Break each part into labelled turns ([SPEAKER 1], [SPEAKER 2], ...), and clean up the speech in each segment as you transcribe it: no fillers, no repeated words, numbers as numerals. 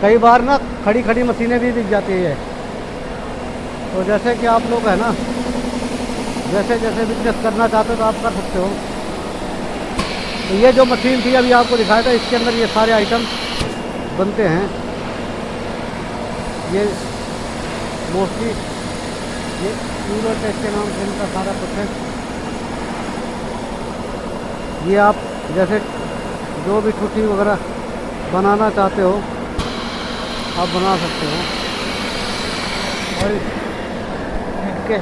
[SPEAKER 1] कई बार ना खड़ी खड़ी मशीनें भी दिख जाती है। तो जैसे कि आप लोग है ना, जैसे जैसे बिजनेस करना चाहते हो तो आप कर सकते हो। तो ये जो मशीन थी अभी आपको दिखाया था, इसके अंदर ये सारे आइटम बनते हैं। ये मोस्टली ये यूरो टेस्ट के नाम से इनका सारा कुछ है। ये आप जैसे जो भी टूटी वगैरह बनाना चाहते हो आप बना सकते हो। और इसके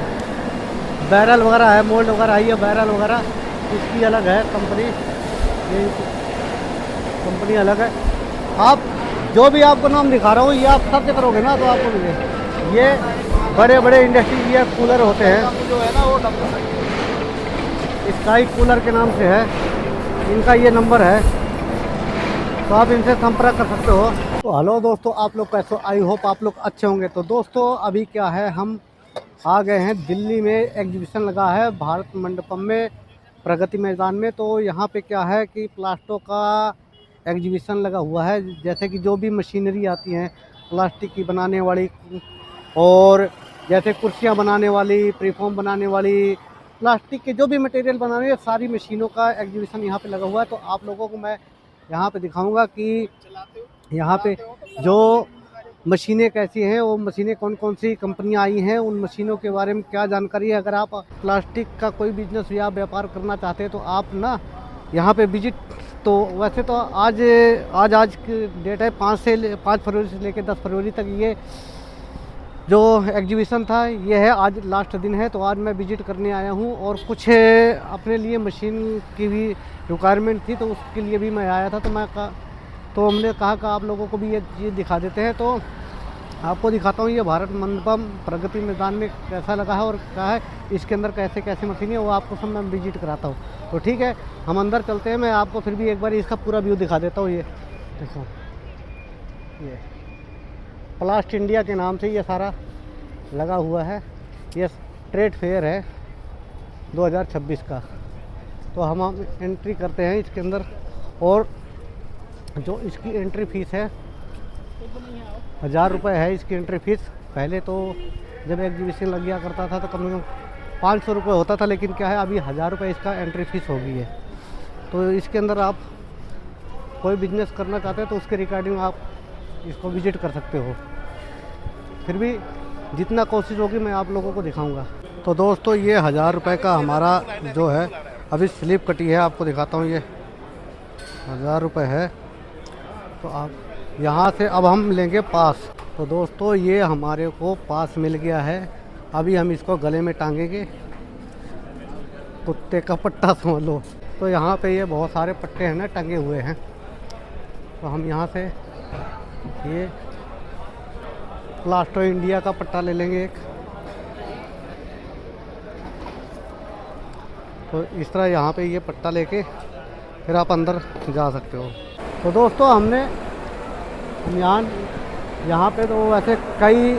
[SPEAKER 1] बैरल वगैरह है, मोल्ड वगैरह है, ये बैरल वगैरह इसकी अलग है कंपनी, ये कंपनी अलग है। आप जो भी आपको नाम दिखा रहा हूँ ये आप सर्च करोगे ना तो आपको मिलेगा। ये बड़े बड़े इंडस्ट्री ये कूलर होते हैं, जो है ना वो स्काई कूलर के नाम से है, इनका ये नंबर है, तो आप इनसे संपर्क कर सकते हो। तो हेलो दोस्तों, आप लोग कैसे हो? आई होप आप लोग अच्छे होंगे। तो दोस्तों अभी क्या है, हम आ गए हैं दिल्ली में, एग्जीबिशन लगा है भारत मंडपम में, प्रगति मैदान में। तो यहाँ पे क्या है कि प्लास्टो का एग्जीबिशन लगा हुआ है। जैसे कि जो भी मशीनरी आती हैं प्लास्टिक की बनाने वाली, और जैसे कुर्सियाँ बनाने वाली, प्रीफॉर्म बनाने वाली, प्लास्टिक के जो भी मटेरियल बनाने वाली सारी मशीनों का एग्जीबिशन यहाँ पे लगा हुआ है। तो आप लोगों को मैं यहाँ पे दिखाऊंगा कि यहाँ पे जो मशीनें कैसी हैं, वो मशीनें कौन कौन सी कंपनियां आई हैं, उन मशीनों के बारे में क्या जानकारी है। अगर आप प्लास्टिक का कोई बिजनेस या व्यापार करना चाहते हैं तो आप ना यहाँ पे विजिट, तो वैसे तो आज की डेट है 5 फरवरी से लेकर 10 फरवरी तक ये जो एग्जीबिशन था ये है। आज लास्ट दिन है, तो आज मैं विजिट करने आया हूँ और कुछ अपने लिए मशीन की भी रिक्वायरमेंट थी, तो उसके लिए भी मैं आया था। तो हमने कहा कि आप लोगों को भी ये चीज़ दिखा देते हैं। तो आपको दिखाता हूँ ये भारत मंडपम प्रगति मैदान में कैसा लगा है और क्या है इसके अंदर, कैसे कैसे मशीनें, वो आपको सब मैं विजिट कराता हूँ। तो ठीक है, हम अंदर चलते हैं। मैं आपको फिर भी एक बार इसका पूरा व्यू दिखा देता हूँ। ये देखो, ये प्लास्ट इंडिया के नाम से ये सारा लगा हुआ है। ये ट्रेड फेयर है 2026 का। तो हम एंट्री करते हैं इसके अंदर, और जो इसकी एंट्री फ़ीस है 1000 रुपये है इसकी एंट्री फ़ीस। पहले तो जब एग्जीबिशन लग गया करता था तो कम से कम 500 रुपये होता था, लेकिन क्या है अभी 1000 रुपये इसका एंट्री फ़ीस हो गई है। तो इसके अंदर आप कोई बिजनेस करना चाहते हैं तो उसके रिगार्डिंग आप इसको विजिट कर सकते हो। फिर भी जितना कोशिश होगी मैं आप लोगों को दिखाऊंगा। तो दोस्तों ये 1000 रुपये का हमारा जो है अभी स्लिप कटी है, आपको दिखाता हूँ। ये 1000 रुपये है। तो आप यहाँ से अब हम लेंगे पास। तो दोस्तों ये हमारे को पास मिल गया है। अभी हम इसको गले में टांगेंगे, कुत्ते का पट्टा समझ लो। तो यहाँ पे ये बहुत सारे पट्टे हैं ना टंगे हुए हैं, तो हम यहाँ से ये प्लास्टो इंडिया का पट्टा ले लेंगे एक। तो इस तरह यहाँ पे ये पट्टा लेके फिर आप अंदर जा सकते हो। तो दोस्तों हम यहाँ पे तो वैसे कई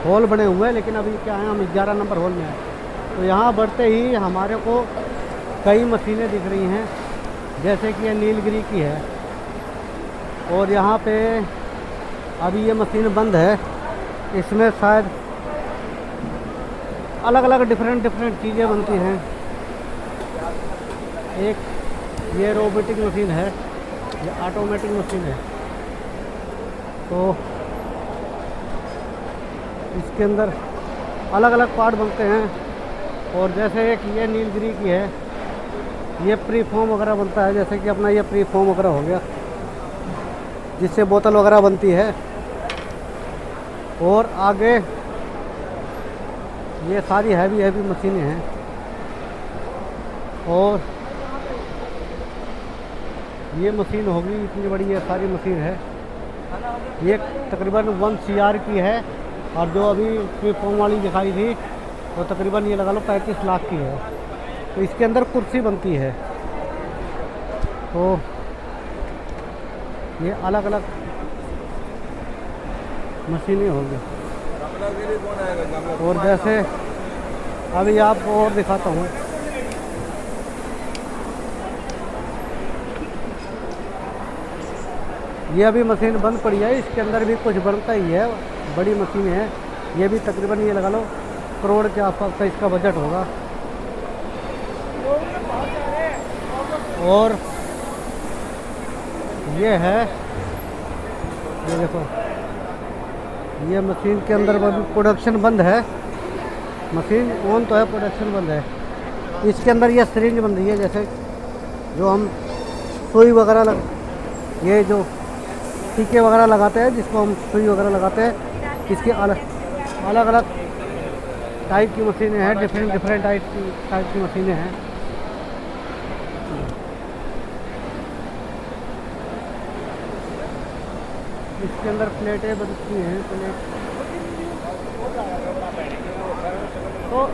[SPEAKER 1] हॉल बने हुए हैं, लेकिन अभी क्या है हम 11 नंबर हॉल में हैं। तो यहाँ बढ़ते ही हमारे को कई मशीनें दिख रही हैं, जैसे कि ये नीलगिरी की है, और यहाँ पे अभी ये मशीन बंद है। इसमें शायद अलग अलग डिफरेंट चीज़ें बनती हैं। एक ये रोबोटिक मशीन है, ये ऑटोमेटिक मशीन है। तो इसके अंदर अलग अलग पार्ट बनते हैं, और जैसे एक ये नीलगिरी की है, ये प्री फॉर्म वगैरह बनता है। जैसे कि अपना ये प्री फॉर्म वगैरह हो गया, जिससे बोतल वगैरह बनती है। और आगे ये सारी हैवी मशीनें हैं, और ये मशीन होगी इतनी बड़ी, ये सारी मशीन है। ये तकरीबन 1 CR की है, और जो अभी प्री फॉर्म वाली दिखाई थी वो तकरीबन ये लगा लो 35 लाख की है। तो इसके अंदर कुर्सी बनती है। तो ये अलग अलग मशीनें होंगी। और जैसे अभी आपको और दिखाता हूँ, ये अभी मशीन बंद पड़ी है, इसके अंदर भी कुछ बनता ही है, बड़ी मशीन है। ये भी तकरीबन ये लगा लो करोड़ के आसपास का इसका बजट होगा। और ये है, ये देखो, ये मशीन के अंदर प्रोडक्शन बंद है। मशीन ऑन तो है, प्रोडक्शन बंद है। इसके अंदर ये सिरिंज बन रही है, जैसे जो हम सुई वगैरह ये जो टीके वगैरह लगाते हैं, जिसको हम सुई वगैरह लगाते हैं, इसकी अलग अलग टाइप की मशीनें हैं, डिफरेंट टाइप की मशीनें हैं। इसके अंदर प्लेटें बनती हैं, प्लेट तो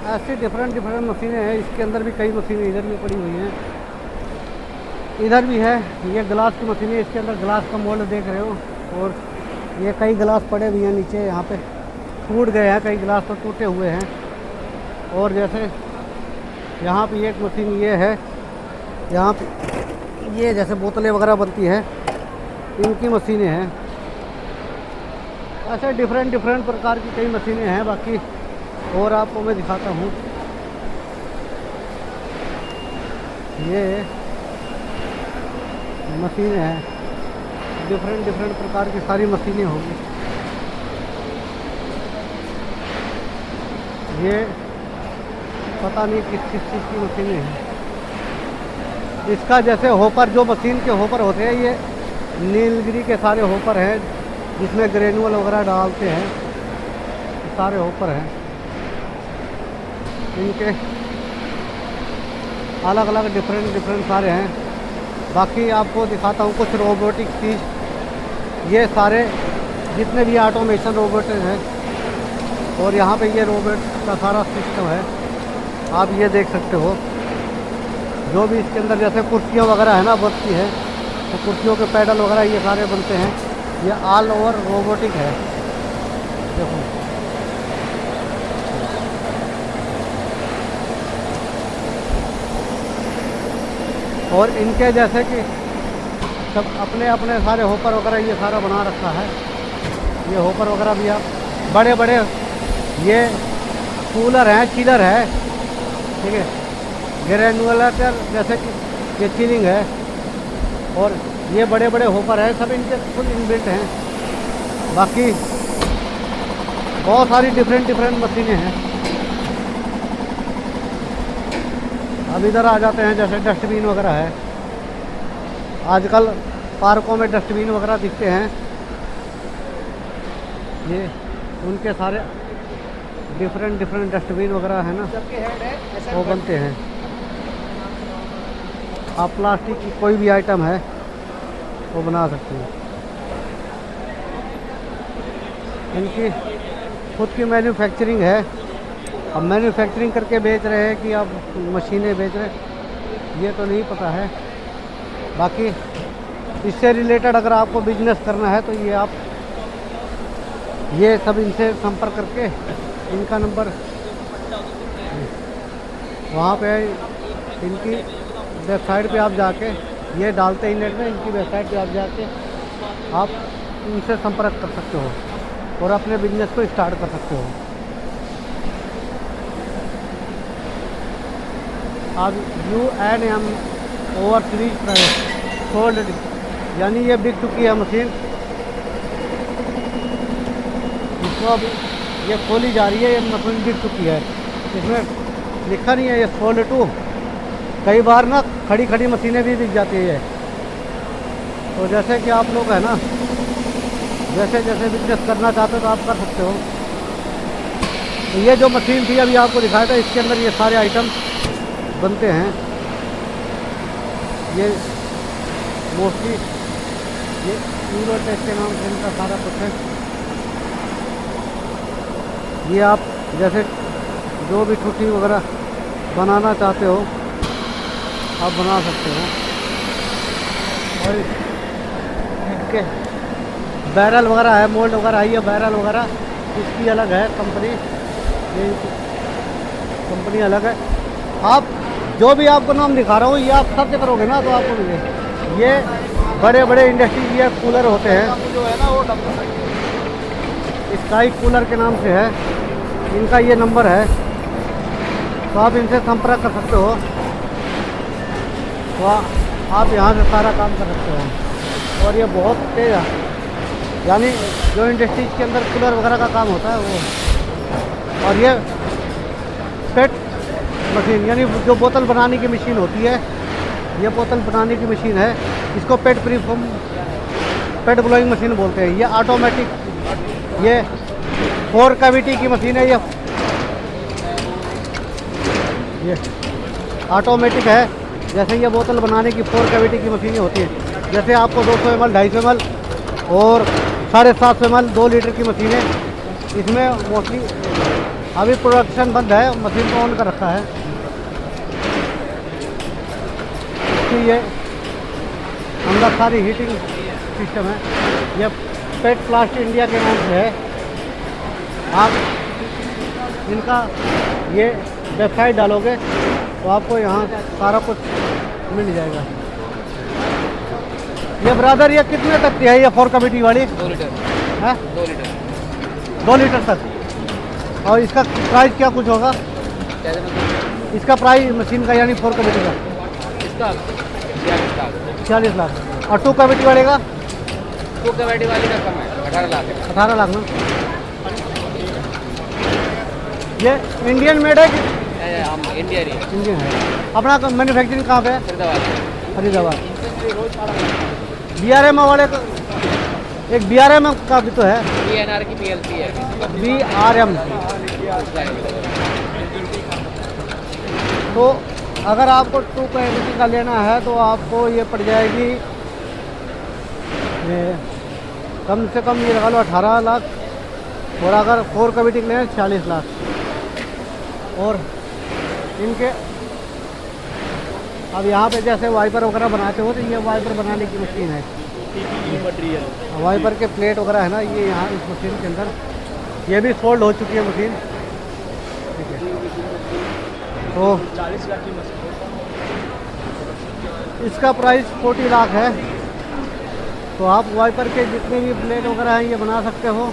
[SPEAKER 1] ऐसी डिफरेंट मशीनें हैं। इसके अंदर भी कई मशीनें इधर भी पड़ी हुई हैं, इधर भी है। ये ग्लास की मशीनें, इसके अंदर ग्लास का मोल्ड देख रहे हो। और ये कई गिलास पड़े भी हैं नीचे, यहाँ पे टूट गए हैं, कई गिलास तो टूटे हुए हैं। और जैसे यहाँ पे एक मशीन ये है, यहाँ पे ये जैसे बोतलें वगैरह बनती हैं, इनकी मशीनें हैं। ऐसे डिफरेंट प्रकार की कई मशीनें हैं। बाकी और आपको मैं दिखाता हूँ, ये मशीनें हैं, डिफरेंट प्रकार की सारी मशीनें होंगी। ये पता नहीं किस चीज़ की मशीनें हैं। इसका जैसे होपर, जो मशीन के होपर होते हैं, ये नीलगिरी के सारे होपर हैं, जिसमें ग्रेनुअल वगैरह डालते हैं, सारे होपर हैं। इनके अलग अलग डिफरेंट सारे हैं। बाकी आपको दिखाता हूँ कुछ रोबोटिक चीज़। ये सारे जितने भी ऑटोमेशन रोबोट हैं, और यहाँ पे ये रोबोट का सारा सिस्टम है, आप ये देख सकते हो। जो भी इसके अंदर जैसे कुर्सियाँ वगैरह है ना बनती है, तो कुर्सियों के पैडल वगैरह ये सारे बनते हैं। ये ऑल ओवर रोबोटिक है, देखो। और इनके जैसे कि सब अपने अपने सारे होपर वगैरह ये सारा बना रखा है। ये होपर वगैरह भी आप बड़े बड़े, ये कूलर हैं, चिलर है, ठीक है, ग्रेनुलेटर जैसे कि ये चिलिंग है। और ये बड़े बड़े होपर हैं, सब इनके फुल इनबिल्ट हैं। बाकी बहुत सारी डिफरेंट मशीनें हैं। अब इधर आ जाते हैं, जैसे डस्टबिन वगैरह है। आजकल पार्कों में डस्टबिन वगैरह दिखते हैं, ये उनके सारे डिफरेंट डस्टबिन वगैरह है ना, वो बनते हैं। आप प्लास्टिक की कोई भी आइटम है वो बना सकते हैं। इनकी खुद की मैन्युफैक्चरिंग है। अब मैन्युफैक्चरिंग करके बेच रहे हैं कि आप मशीनें बेच रहे हैं, ये तो नहीं पता है। बाकी इससे रिलेटेड अगर आपको बिजनेस करना है, तो ये आप ये सब इनसे संपर्क करके, इनका नंबर वहाँ पे इनकी वेबसाइट पे आप जाके, ये डालते ही नेट में, इनकी वेबसाइट पे आप जाके आप इनसे संपर्क कर सकते हो और अपने बिजनेस को स्टार्ट कर सकते हो। अब UNM over series price sold, यानी ये बिक चुकी है मशीन। इसको अब ये खोली जा रही है, ये मशीन बिक चुकी है। इसमें लिखा नहीं है ये सोल्ड टू। कई बार ना खड़ी मशीनें भी बिक जाती है। तो जैसे कि आप लोग है ना, जैसे बिजनेस करना चाहते हो तो आप कर सकते हो। तो ये जो मशीन थी अभी आपको दिखाया था, इसके अंदर ये सारे आइटम बनते हैं। ये मोस्टली ये यूरोटेक के नाम से इनका सारा कुछ है। ये आप जैसे जो भी ठुठी वगैरह बनाना चाहते हो आप बना सकते हो। और इसके बैरल वगैरह है, मोल्ड वगैरह है, ये बैरल वगैरह इसकी अलग है कंपनी, ये कंपनी अलग है। आप जो भी आपको नाम दिखा रहा हूँ, ये आप सर्च करोगे ना तो आपको मिलेगा। ये बड़े बड़े इंडस्ट्री ये कूलर होते हैं,
[SPEAKER 2] जो है ना वो
[SPEAKER 1] स्काई कूलर के नाम से है। इनका ये नंबर है, तो आप इनसे संपर्क कर सकते हो। तो आप यहाँ से सारा काम कर सकते हो। और ये बहुत तेज़ है, यानी जो इंडस्ट्रीज के अंदर कूलर वगैरह का काम होता है वो। और ये पेट मशीन, यानी जो बोतल बनाने की मशीन होती है, ये बोतल बनाने की मशीन है। इसको पेट प्रीफॉर्म पेट ब्लोइंग मशीन बोलते हैं। ये ऑटोमेटिक, ये 4 कैविटी की मशीन है। ये ऑटोमेटिक है। जैसे ये बोतल बनाने की 4 कैविटी की मशीनें होती हैं, जैसे आपको 200 ml, 250 ml और 750 ml 2 लीटर की मशीनें, इसमें मोस्टली अभी प्रोडक्शन बंद है, मशीन को ऑन कर रखा है। इसकी ये अंदर सारी हीटिंग सिस्टम है। ये पेट प्लास्ट इंडिया के नाम से है। आप इनका ये वेबसाइट डालोगे तो आपको यहाँ सारा कुछ मिल जाएगा। ये ब्रदर ये कितने तक की है ये 4 कैविटी वाली?
[SPEAKER 2] 2 लीटर
[SPEAKER 1] है,
[SPEAKER 2] 2 लीटर
[SPEAKER 1] 2 लीटर तक। और इसका प्राइस क्या कुछ होगा? इसका प्राइस मशीन का, यानी 4 कैविटी का
[SPEAKER 2] इसका
[SPEAKER 1] 40 लाख। और 2 कैविटी वाले का?
[SPEAKER 2] 2 कैविटी वाली का कम है, 18 लाख है।
[SPEAKER 1] 18 लाख में। ये इंडियन मेड है कि
[SPEAKER 2] हम इंडियन ही
[SPEAKER 1] इंडियन है? अपना मैन्युफैक्चरिंग कहाँ पे है?
[SPEAKER 2] फरीदाबाद।
[SPEAKER 1] फरीदाबाद। BRM वाले का, एक BRM का भी तो है,
[SPEAKER 2] PNR की PLC है।
[SPEAKER 1] BRM। तो अगर आपको 2 कैविटी का लेना है तो आपको ये पड़ जाएगी, ये कम से कम ये लगा लो 18 लाख। और अगर 4 कैविटी के लें 40 लाख। और इनके अब यहाँ पे जैसे वाइपर वगैरह बनाते हो तो ये वाइपर बनाने की मशीन है।
[SPEAKER 2] मटेरियल
[SPEAKER 1] वाइपर के प्लेट वगैरह है ना, ये यहाँ इस मशीन के अंदर ये भी सोल्ड हो चुकी है मशीन। ठीक है, तो
[SPEAKER 2] 40 लाख की मशीन,
[SPEAKER 1] इसका प्राइस 40 लाख है। तो आप वाइपर के जितने भी प्लेट वगैरह हैं ये बना सकते हो।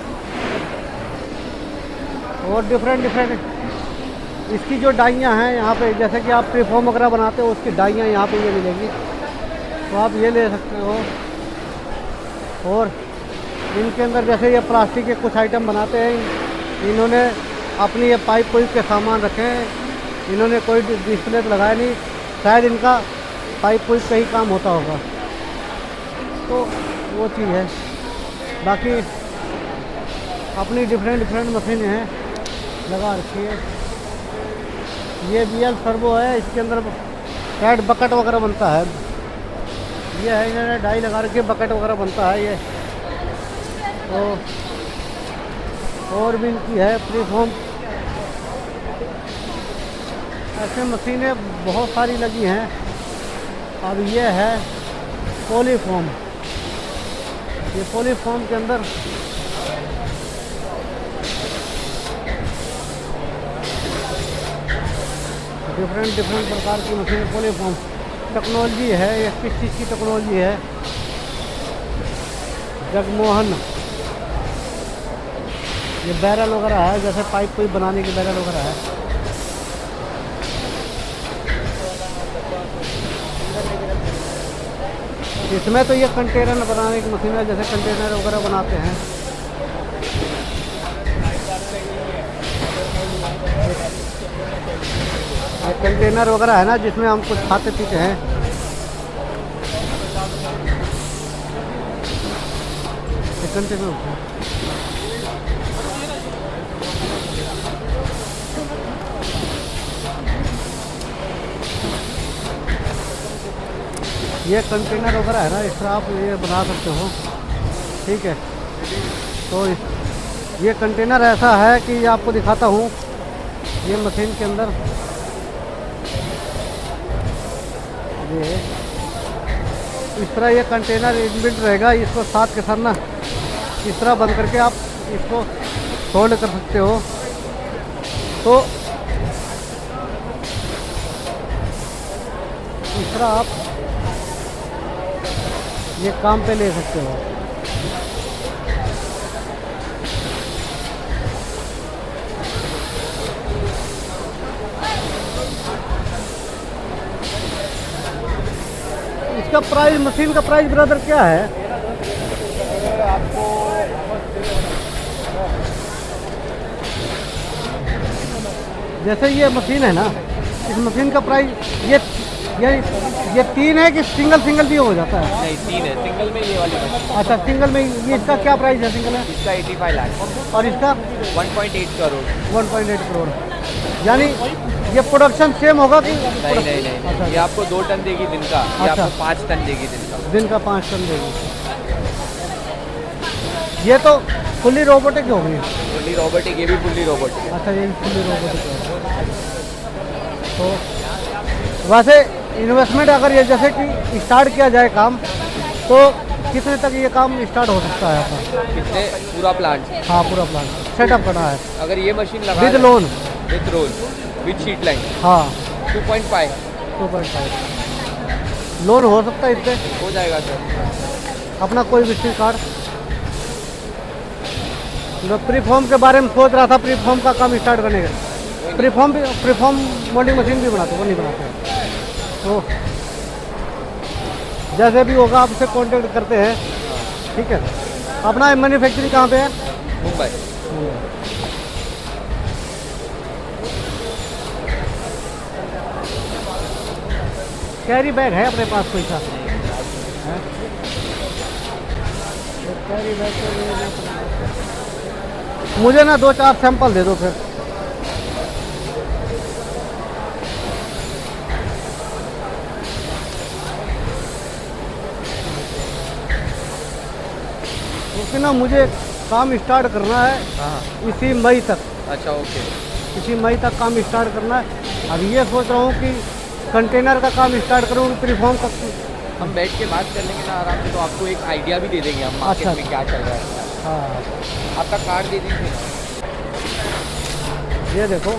[SPEAKER 1] और डिफरेंट इसकी जो डाइयाँ हैं यहाँ पे, जैसे कि आप प्रीफॉर्म वगैरह बनाते हो उसकी डाइयाँ यहाँ पे ये मिलेंगी, तो आप ये ले सकते हो। और इनके अंदर जैसे ये प्लास्टिक के कुछ आइटम बनाते हैं, इन्होंने अपनी ये पाइप के सामान रखे हैं, इन्होंने कोई डिस्प्ले तो लगाया नहीं, शायद इनका पाइप का ही काम होता होगा, तो वो चीज़ है। बाकी अपनी डिफरेंट मशीनें हैं लगा रखी है। ये BL सर्वो है, इसके अंदर हेड बकेट वगैरह बनता है। ये है, इन्होंने डाई लगा रखी है, बकेट वगैरह बनता है ये। तो और भी इनकी है प्रीफॉर्म, ऐसे मशीनें बहुत सारी लगी हैं। अब ये है पॉलीफॉर्म। ये पॉलीफॉर्म के अंदर डिफरेंट प्रकार की मशीन, पॉलीफॉर्म टेक्नोलॉजी है। ये किस चीज़ की टेक्नोलॉजी है? जगमोहन। ये बैरल वगैरह है, जैसे पाइप कोई बनाने की बैरल वगैरह है। इसमें तो ये कंटेनर बनाने की मशीन है, जैसे कंटेनर वगैरह बनाते हैं। ये कंटेनर वगैरह है ना, जिसमें हम कुछ खाते पीते हैं। ये कंटेनर होता है। ये कंटेनर वगैरह है ना, इस तरह आप ये बना सकते हो। ठीक है, तो ये कंटेनर ऐसा है कि आपको दिखाता हूँ। ये मशीन के अंदर ये इस तरह ये कंटेनर इनबिल्ट रहेगा। इसको साथ के साथ ना इस तरह बंद करके आप इसको फोल्ड कर सकते हो। तो इस तरह आप ये काम पे ले सकते हो। इसका प्राइस, मशीन का प्राइस ब्रदर क्या है?
[SPEAKER 2] आपको
[SPEAKER 1] जैसे ये मशीन है ना, इस मशीन का प्राइस ये ये 3 है कि सिंगल सिंगल भी हो जाता है?
[SPEAKER 2] नहीं 3 है, सिंगल में ये वाली मशीन।
[SPEAKER 1] अच्छा, सिंगल में ये इसका क्या प्राइस है सिंगल है?
[SPEAKER 2] इसका 85 लाख
[SPEAKER 1] और इसका
[SPEAKER 2] 1.8 करोड़।
[SPEAKER 1] 1.8 करोड़। यानी ये प्रोडक्शन सेम होगा कि?
[SPEAKER 2] नहीं नहीं नहीं,
[SPEAKER 1] अच्छा,
[SPEAKER 2] ये आपको 2 टन देगी दिन का, ये
[SPEAKER 1] अच्छा।
[SPEAKER 2] आपको 5 टन देगी दिन का।
[SPEAKER 1] दिन का 5 टन देगी। ये तो फुल्ली रोबोटिक होगी।
[SPEAKER 2] फुल्ली रोबोटिक, ये भी फुल्ली रोबोटिक।
[SPEAKER 1] अच्छा, ये फुल्ली रोबोटिक है। तो वैसे इन्वेस्टमेंट अगर ये जैसे कि स्टार्ट किया जाए काम, तो कितने तक ये काम स्टार्ट हो सकता है आपका?
[SPEAKER 2] कितने? पूरा प्लांट?
[SPEAKER 1] हाँ, पूरा प्लान सेटअप करना है
[SPEAKER 2] अगर ये मशीन लगा
[SPEAKER 1] with loan.
[SPEAKER 2] With roll with sheet line
[SPEAKER 1] हाँ,
[SPEAKER 2] 2.5
[SPEAKER 1] 2.5 लोन हो सकता है इससे?
[SPEAKER 2] हो जाएगा सर।
[SPEAKER 1] अपना कोई विजिटिंग कार्ड? मैं प्रीफॉर्म के बारे में सोच रहा था, प्रीफॉर्म का काम स्टार्ट करने का। प्रीफॉर्म मोल्डिंग मशीन भी बनाते, वो नहीं बनाते। तो जैसे भी होगा आपसे कांटेक्ट करते हैं, ठीक है? अपना मैन्युफैक्चरिंग कहाँ पे है?
[SPEAKER 2] मुंबई।
[SPEAKER 1] कैरी बैग है अपने पास कोई सा? है? तो कैरी बैग तो लेना पड़ेगा। मुझे ना 2-4 सैंपल दे दो फिर। क्योंकि ना मुझे काम स्टार्ट करना है
[SPEAKER 2] हाँ।
[SPEAKER 1] इसी मई तक।
[SPEAKER 2] अच्छा ओके।
[SPEAKER 1] इसी मई तक काम स्टार्ट करना है। अब ये सोच रहा हूँ कि कंटेनर का काम स्टार्ट करूँ, प्रीफॉर्म का।
[SPEAKER 2] हम बैठ के बात कर लेंगे ना आराम से, तो आपको एक आइडिया भी दे देंगे हम मार्केट
[SPEAKER 1] अच्छा।
[SPEAKER 2] में क्या चल रहा है।
[SPEAKER 1] हाँ,
[SPEAKER 2] आपका कार्ड दे दीजिए।
[SPEAKER 1] ये देखो,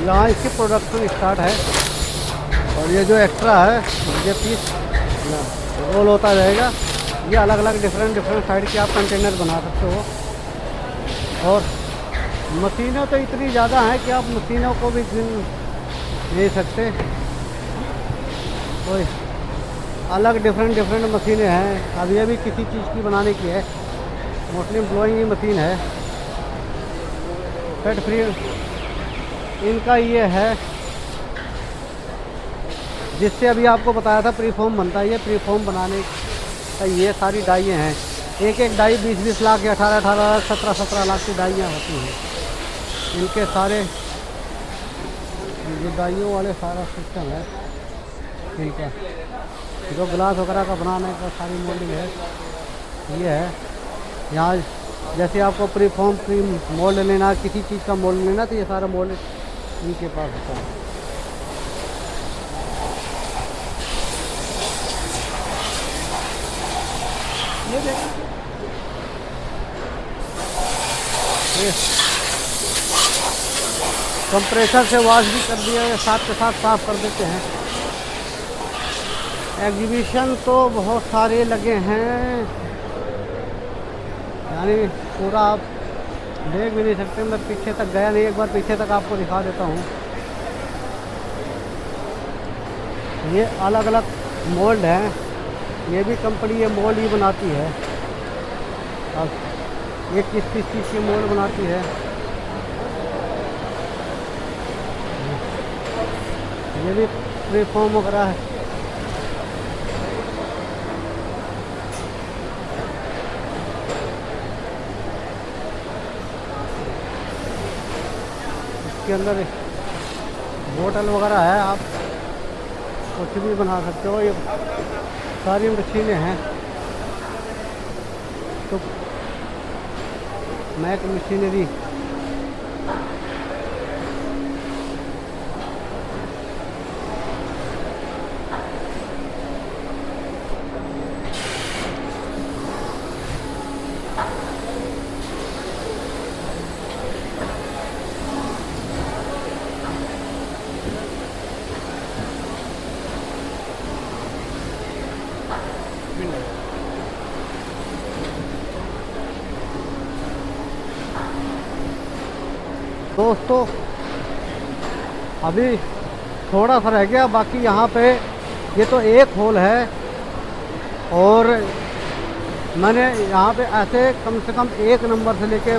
[SPEAKER 1] यहाँ इसकी प्रोडक्शन स्टार्ट है। और ये जो एक्स्ट्रा है, ये पीस रोल होता रहेगा। ये अलग अलग डिफरेंट साइड के आप कंटेनर बना सकते हो। और मशीनें तो इतनी ज़्यादा हैं कि आप मशीनों को भी गिन नहीं सकते। कोई अलग डिफरेंट मशीनें हैं। अब ये भी किसी चीज़ की बनाने की है, मोस्टली ब्लोइंग की मशीन है। फेट फ्री इनका ये है, जिससे अभी आपको बताया था प्रीफॉर्म बनता है। ये प्रीफॉर्म बनाने का ये सारी डाइयाँ हैं। एक एक डाई 20-20 लाख या 18-18 लाख, 17-17 लाख की डाइयाँ होती हैं। इनके सारे ये डाइयों वाले सारा सिस्टम है इनका। जो ग्लास वगैरह का बनाने का सारी मोल्डिंग है, ये है। यहाँ जैसे आपको प्रीफॉर्म की मोल्ड लेना, किसी चीज़ का मोल्ड लेना, तो ये सारा मोल्ड इनके पास होता है। ये कंप्रेसर से वॉश भी कर दिया, साथ के साथ साफ कर देते हैं। एग्जीबिशन तो बहुत सारे लगे हैं, यानी पूरा आप देख भी नहीं सकते। मैं पीछे तक गया नहीं, एक बार पीछे तक आपको दिखा देता हूँ। ये अलग अलग मोल्ड हैं। ये भी कंपनी ये मोल्ड ही बनाती है। अब ये किस चीज़ की मोल्ड बनाती है, ये भी प्रीफॉर्म वगैरह है। इसके अंदर बोतल वगैरह है, आप कुछ भी बना सकते हो। ये सारी मशीनें हैं। तो मैक मशीनरी दोस्तों अभी थोड़ा सा रह गया, बाकी यहाँ पे ये तो एक होल है और मैंने यहाँ पे ऐसे कम से कम 1 नंबर से लेके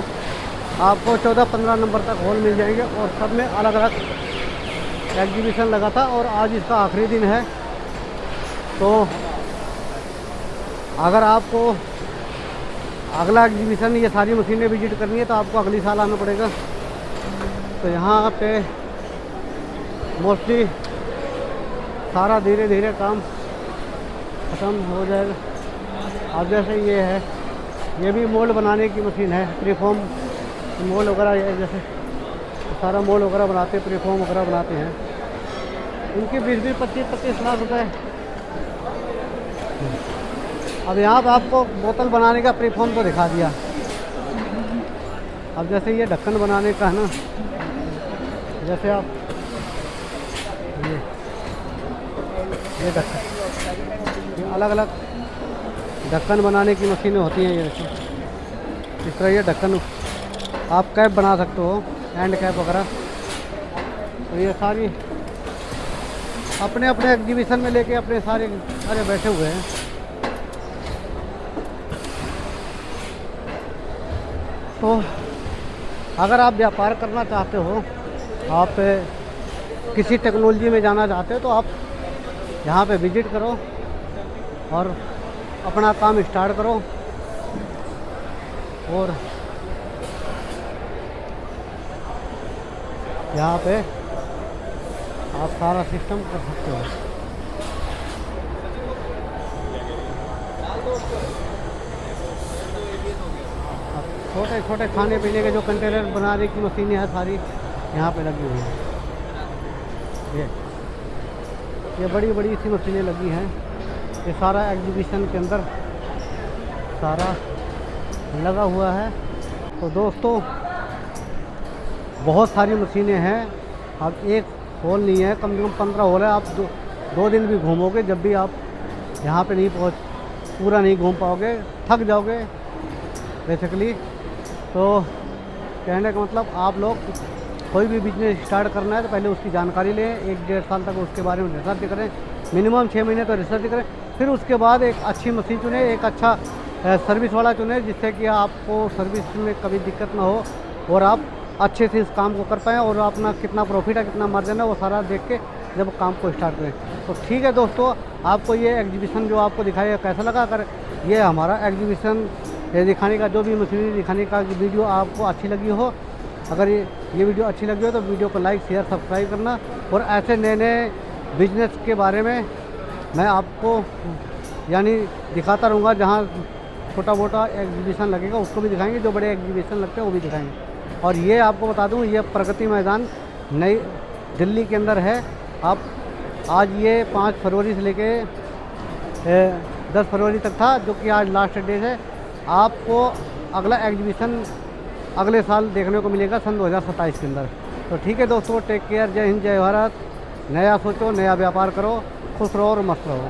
[SPEAKER 1] आपको 14-15 नंबर तक होल मिल जाएंगे और सब में अलग अलग एग्जीबिशन लगा था और आज इसका आखिरी दिन है। तो अगर आपको अगला एग्जीबिशन ये सारी मशीनें विजिट करनी है तो आपको अगली साल आना पड़ेगा। तो यहाँ पे मोस्टली सारा धीरे धीरे काम ख़त्म हो जाएगा। अब जैसे ये है, ये भी मोल्ड बनाने की मशीन है, प्रीफॉर्म मोल्ड वगैरह, जैसे सारा मोल्ड वगैरह बनाते हैं, प्रीफॉर्म वगैरह बनाते हैं। इनकी 20-20, 25-25 लाख रुपए। अब यहाँ पर आपको बोतल बनाने का प्रीफॉर्म तो दिखा दिया। अब जैसे ये ढक्कन बनाने का है ना, जैसे आप ये ढक्कन, ये अलग अलग ढक्कन बनाने की मशीनें होती हैं। ये देखो इस तरह ये ढक्कन आप कैप बना सकते हो, हैंड कैप वगैरह। तो ये सारी अपने अपने एग्जीबिशन में लेके अपने सारे बैठे हुए हैं। तो अगर आप व्यापार करना चाहते हो, आप किसी टेक्नोलॉजी में जाना चाहते हो, तो आप यहाँ पे विजिट करो और अपना काम स्टार्ट करो और यहाँ पे आप सारा सिस्टम कर सकते हो। छोटे छोटे खाने पीने के जो कंटेनर बनाने की मशीनें हैं सारी यहाँ पे लगी हुई हैं। ये बड़ी बड़ी सी मशीनें लगी हैं। ये सारा एग्जीबिशन के अंदर सारा लगा हुआ है। तो दोस्तों बहुत सारी मशीनें हैं। अब एक हॉल नहीं है, कम से कम 15 हॉल है। आप दो दिन भी घूमोगे, जब भी आप यहाँ पे नहीं पूरा नहीं घूम पाओगे, थक जाओगे बेसिकली। तो कहने का मतलब आप लोग कोई भी बिजनेस स्टार्ट करना है तो पहले उसकी जानकारी लें, 1-1.5 साल तक उसके बारे में रिसर्च करें, मिनिमम 6 महीने तो रिसर्च करें। फिर उसके बाद एक अच्छी मशीन चुनें, एक अच्छा सर्विस वाला चुनें, जिससे कि आपको सर्विस में कभी दिक्कत ना हो और आप अच्छे से इस काम को कर पाएँ और अपना कितना प्रॉफिट है, कितना मार्जिन है, वो सारा देख के जब काम को स्टार्ट करें। तो ठीक है दोस्तों, आपको ये एग्जीबिशन जो आपको दिखाया कैसा लगा? अगर ये हमारा एग्जीबिशन दिखाने का, जो भी मशीनरी दिखाने का वीडियो आपको अच्छी लगी हो, अगर ये वीडियो अच्छी लगी हो तो वीडियो को लाइक, शेयर, सब्सक्राइब करना। और ऐसे नए नए बिजनेस के बारे में मैं आपको यानी दिखाता रहूँगा। जहाँ छोटा मोटा एग्जीबिशन लगेगा उसको भी दिखाएंगे, जो बड़े एग्जीबिशन लगते हैं वो भी दिखाएंगे। और ये आपको बता दूँ, ये प्रगति मैदान नई दिल्ली के अंदर है। आप आज ये 5 फरवरी से लेके 10 फरवरी तक था, जो कि आज लास्ट डे है। आपको अगला एग्जीबिशन अगले साल देखने को मिलेगा सन 2027 के अंदर। तो ठीक है दोस्तों, टेक केयर, जय हिंद, जय भारत। नया सोचो, नया व्यापार करो, खुश रहो और मस्त रहो।